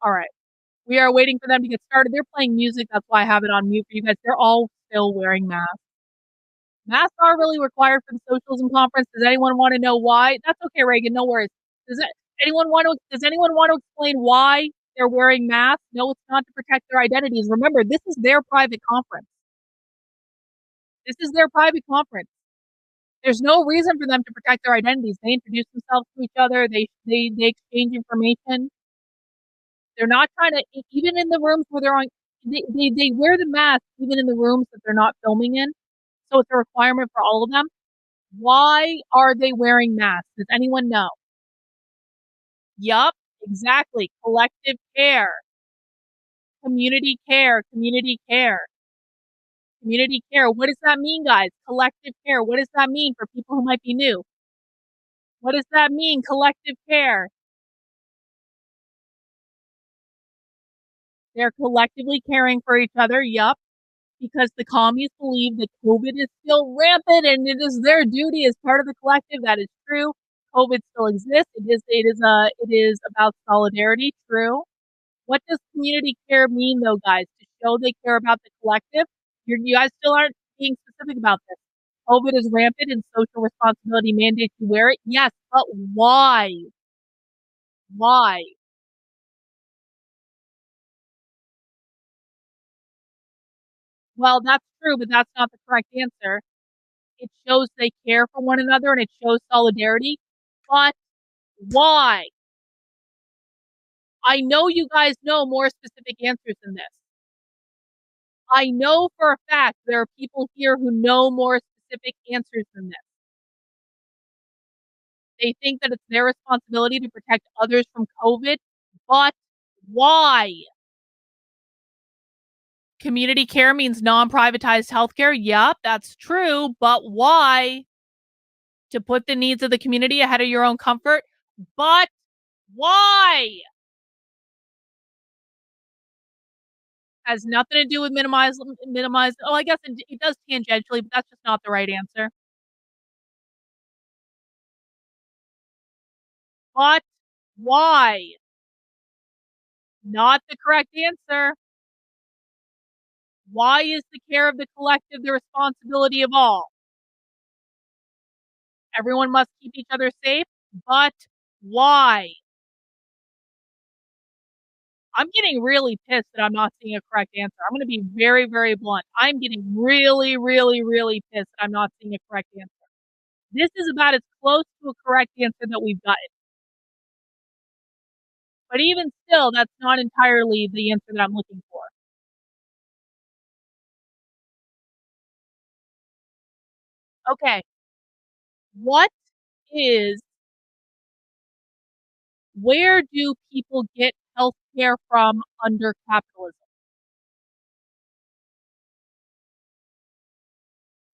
All right. We are waiting for them to get started. They're playing music. That's why I have it on mute for you guys. They're all still wearing masks. Masks are really required for the socialism conference. Does anyone want to know why? That's okay, Reagan. No worries. Does anyone want to explain why they're wearing masks? No, it's not to protect their identities. Remember, this is their private conference. This is their private conference. There's no reason for them to protect their identities. They introduce themselves to each other. They exchange information. They're not trying to, even in the rooms where they're on, they wear the mask even in the rooms that they're not filming in. So it's a requirement for all of them. Why are they wearing masks? Does anyone know? Yup, exactly. Collective care. Community care. Community care. Community care. What does that mean, guys? Collective care. What does that mean for people who might be new? What does that mean, collective care? They're collectively caring for each other. Yup. Because the commies believe that COVID is still rampant and it is their duty as part of the collective. That is true. COVID still exists. It is about solidarity. True. What does community care mean, though, guys? To show they care about the collective? You guys still aren't being specific about this. COVID is rampant and social responsibility mandates you wear it. Yes, but why? Why? Well, that's true, but that's not the correct answer. It shows they care for one another and it shows solidarity. But why? I know you guys know more specific answers than this. I know for a fact there are people here who know more specific answers than this. They think that it's their responsibility to protect others from COVID, but why? Community care means non-privatized healthcare. Yep, that's true, but why? To put the needs of the community ahead of your own comfort, but why? Has nothing to do with minimize. Oh, I guess it does tangentially, but that's just not the right answer. But why? Not the correct answer. Why is the care of the collective the responsibility of all? Everyone must keep each other safe, but why? I'm getting really pissed that I'm not seeing a correct answer. I'm going to be very, very blunt. I'm getting really, really, really pissed that I'm not seeing a correct answer. This is about as close to a correct answer that we've gotten. But even still, that's not entirely the answer that I'm looking for. Okay. What is, where do people get health care from under capitalism?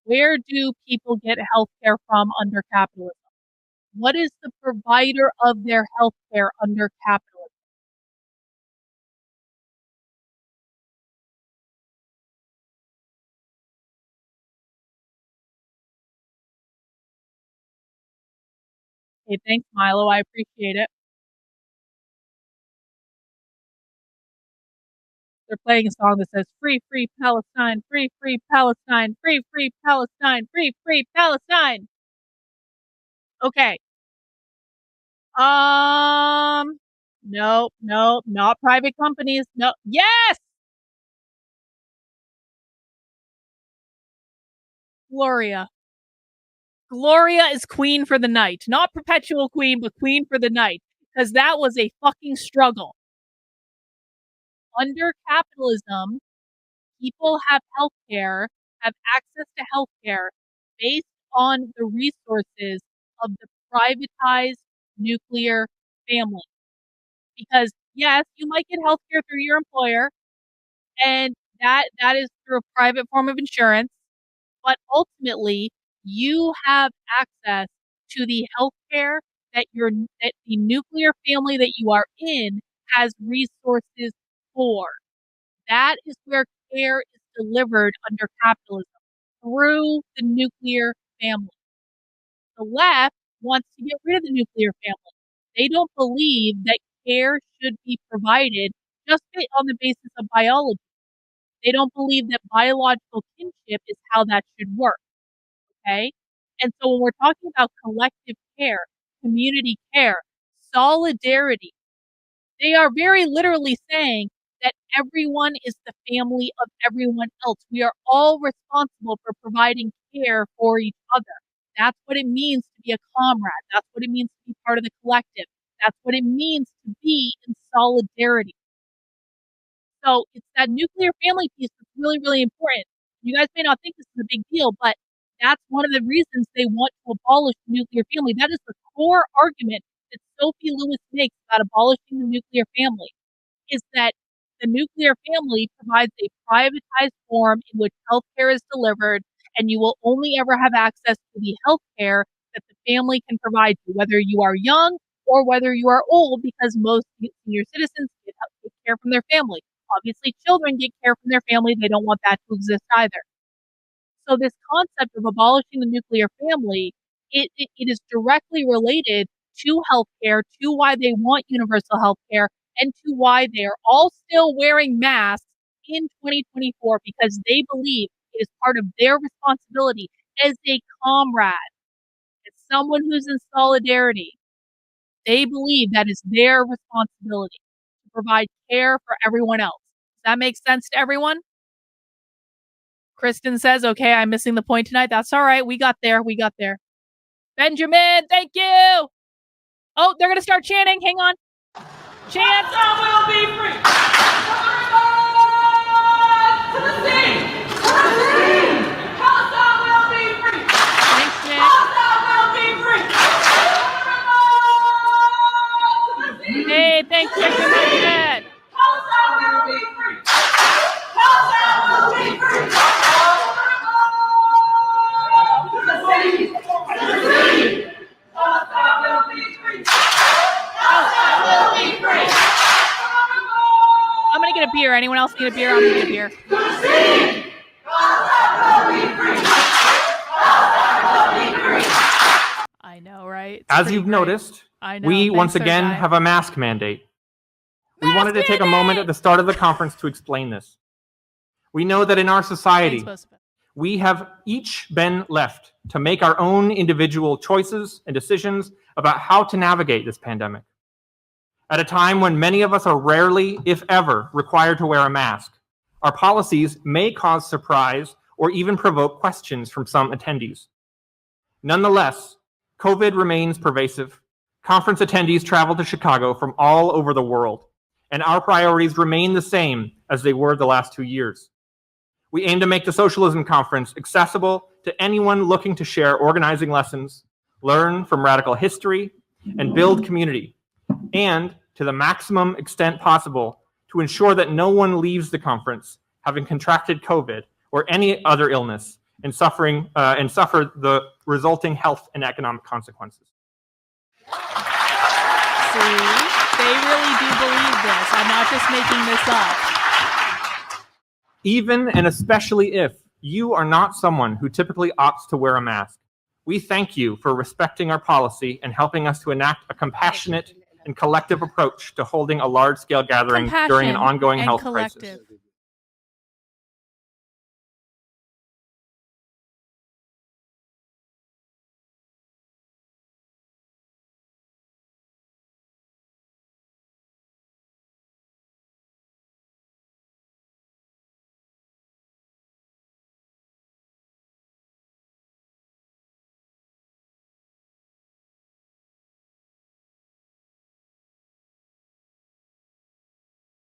Where do people get health care from under capitalism? What is the provider of their health care under capitalism? Okay, thanks, Milo. I appreciate it. They're playing a song that says "Free, free Palestine, free, free Palestine, free, free Palestine, free, free Palestine." Okay. Um. No, no, not private companies. No. Yes, Gloria. Gloria is queen for the night, not perpetual queen, but queen for the night, because that was a fucking struggle. Under capitalism, people have healthcare, have access to healthcare based on the resources of the privatized nuclear family. Because yes, you might get healthcare through your employer, and that is through a private form of insurance, but ultimately you have access to the healthcare that the nuclear family that you are in has resources for. That is where care is delivered under capitalism, through the nuclear family. The left wants to get rid of the nuclear family. They don't believe that care should be provided just on the basis of biology. They don't believe that biological kinship is how that should work, okay? And so when we're talking about collective care, community care, solidarity, they are very literally saying that everyone is the family of everyone else. We are all responsible for providing care for each other. That's what it means to be a comrade. That's what it means to be part of the collective. That's what it means to be in solidarity. So it's that nuclear family piece that's really, really important. You guys may not think this is a big deal, but that's one of the reasons they want to abolish the nuclear family. That is the core argument that Sophie Lewis makes about abolishing the nuclear family, is that the nuclear family provides a privatized form in which healthcare is delivered, and you will only ever have access to the healthcare that the family can provide you, whether you are young or whether you are old, because most senior citizens get care from their family. Obviously, children get care from their family. They don't want that to exist either. So this concept of abolishing the nuclear family, it is directly related to healthcare, to why they want universal healthcare, and to why they are all still wearing masks in 2024, because they believe it is part of their responsibility as a comrade, as someone who's in solidarity. They believe that is their responsibility to provide care for everyone else. Does that make sense to everyone? Kristen says, okay, I'm missing the point tonight. That's all right. We got there. We got there. Benjamin, thank you. Oh, they're going to start chanting. Hang on. Chant. Palestine will be free. To the sea. Palestine will be free. Thanks, Nick. Palestine will be free. Hey, thanks, Benjamin. Palestine will be free. Palestine will be free. To the sea. Palestine will be free. Palestine will be free. I'm going to get a beer. Anyone else need a beer? I'm going to get a beer. To the sea. Palestine will be free. Palestine will be free. I know, right? It's As pretty you've great. noticed, I know. we Thanks, once third again guy. have a mask mandate. We Mask wanted to take a moment at the start of the conference to explain this. We know that in our society, we have each been left to make our own individual choices and decisions about how to navigate this pandemic. At a time when many of us are rarely, if ever, required to wear a mask, our policies may cause surprise or even provoke questions from some attendees. Nonetheless, COVID remains pervasive. Conference attendees travel to Chicago from all over the world, and our priorities remain the same as they were the last 2 years. We aim to make the Socialism Conference accessible to anyone looking to share organizing lessons, learn from radical history, and build community, and to the maximum extent possible to ensure that no one leaves the conference having contracted COVID or any other illness and suffer the resulting health and economic consequences. See, they really do believe this. I'm not just making this up. Even and especially if you are not someone who typically opts to wear a mask, we thank you for respecting our policy and helping us to enact a compassionate and collective approach to holding a large-scale gathering during an ongoing health crisis.